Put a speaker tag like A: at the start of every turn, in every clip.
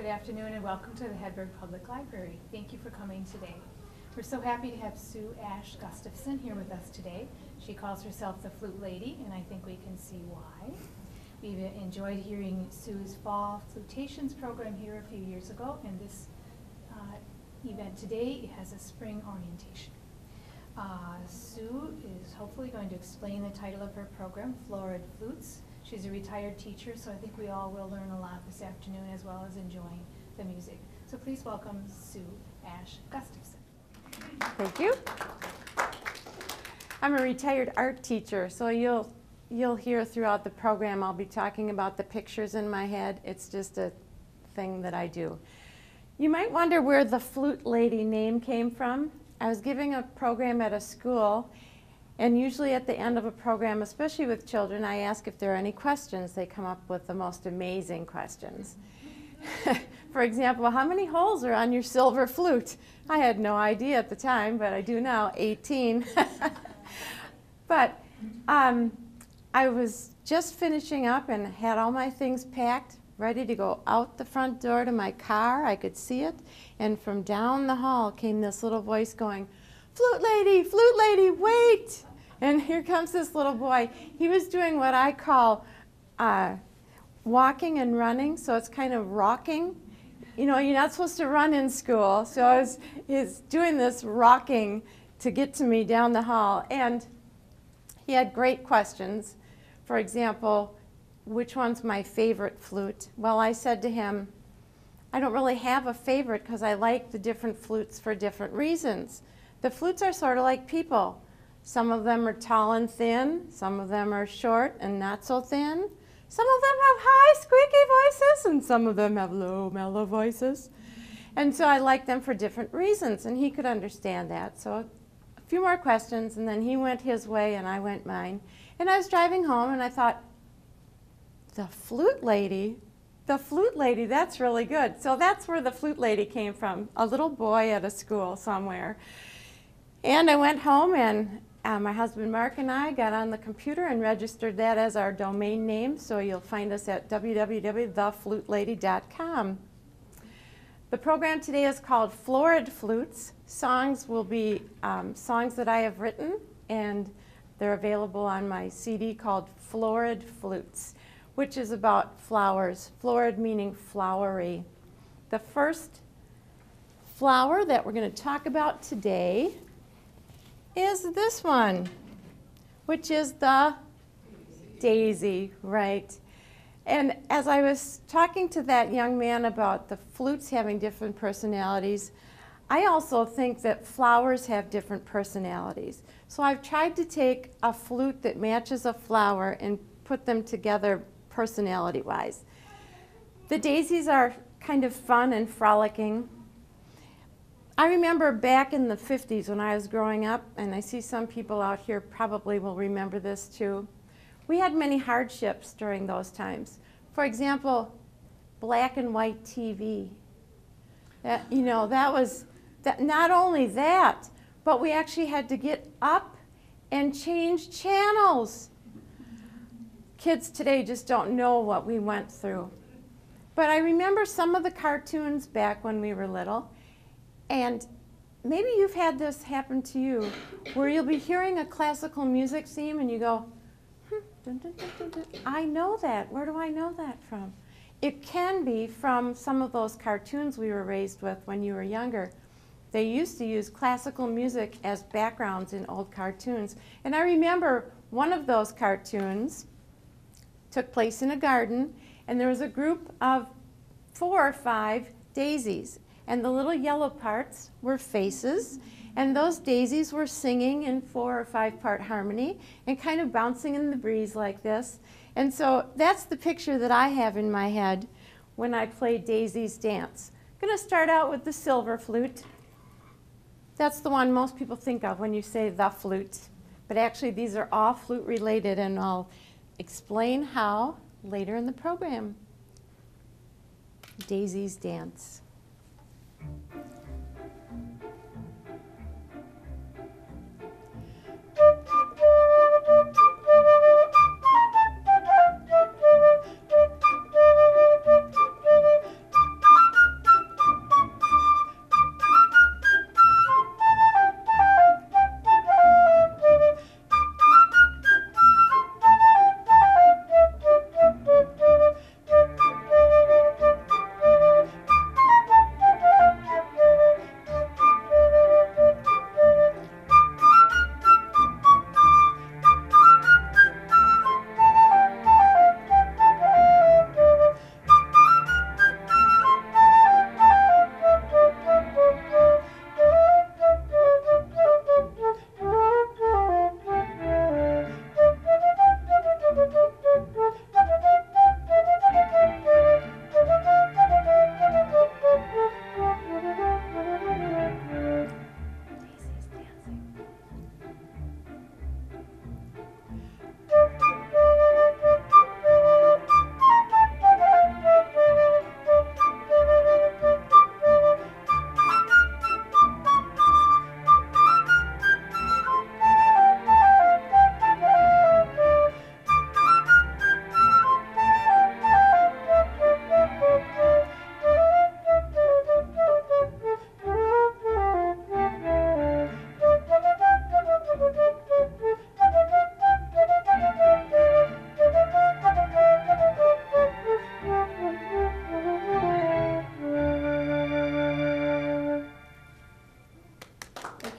A: afternoon and welcome to the Hedberg Public Library. Thank you for coming today. We're so happy to have Sue Ash Gustafson here with us today. She calls herself the Flute Lady, and I think we can see why. We've enjoyed hearing Sue's fall flutations program here a few years ago, and this event today has a spring orientation. Sue is hopefully going to explain the title of her program, Florid Flutes. She's a retired teacher, so I think we all will learn a lot this afternoon as well as enjoying the music. So please welcome Sue Ash Gustafson.
B: Thank you. I'm a retired art teacher, so you'll hear throughout the program I'll be talking about the pictures in my head. It's just a thing that I do. You might wonder where the Flute Lady name came from. I was giving a program at a school, and usually at the end of a program, especially with children, I ask if there are any questions. They come up with the most amazing questions. For example, how many holes are on your silver flute? I had no idea at the time, but I do now, 18. But I was just finishing up and had all my things packed, ready to go out the front door to my car. I could see it. And from down the hall came this little voice going, Flute Lady, wait! And here comes this little boy. He was doing what I call walking and running, so it's kind of rocking. You know, you're not supposed to run in school, so he's doing this rocking to get to me down the hall. And he had great questions. For example, which one's my favorite flute? Well, I said to him, I don't really have a favorite because I like the different flutes for different reasons. The flutes are sort of like people. Some of them are tall and thin, some of them are short and not so thin. Some of them have high, squeaky voices, and some of them have low, mellow voices. And so I like them for different reasons, and he could understand that. So a few more questions, and then he went his way and I went mine. And I was driving home and I thought, the Flute Lady, that's really good. So that's where the Flute Lady came from, a little boy at a school somewhere. And I went home, and my husband Mark and I got on the computer and registered that as our domain name, so you'll find us at www.theflutelady.com. The program today is called Florid Flutes. Songs will be songs that I have written, and they're available on my CD called Florid Flutes, which is about flowers, florid meaning flowery. The first flower that we're going to talk about today is this one, which is the Daisie, right? And as I was talking to that young man about the flutes having different personalities, I also think that flowers have different personalities. So I've tried to take a flute that matches a flower and put them together personality-wise. The daisies are kind of fun and frolicking. I remember back in the 50s when I was growing up, and I see some people out here probably will remember this too, we had many hardships during those times. For example, black and white TV. Not only that, but we actually had to get up and change channels. Kids today just don't know what we went through. But I remember some of the cartoons back when we were little, and maybe you've had this happen to you, where you'll be hearing a classical music theme and you go, dun, dun, dun, dun, dun. I know that. Where do I know that from? It can be from some of those cartoons we were raised with when you were younger. They used to use classical music as backgrounds in old cartoons. And I remember one of those cartoons took place in a garden, and there was a group of 4 or 5 daisies. And the little yellow parts were faces, and those daisies were singing in 4 or 5 part harmony and kind of bouncing in the breeze like this. And so that's the picture that I have in my head when I play Daisie's Dance. I'm going to start out with the silver flute. That's the one most people think of when you say the flute. But actually these are all flute related, and I'll explain how later in the program. Daisie's Dance.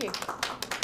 B: you.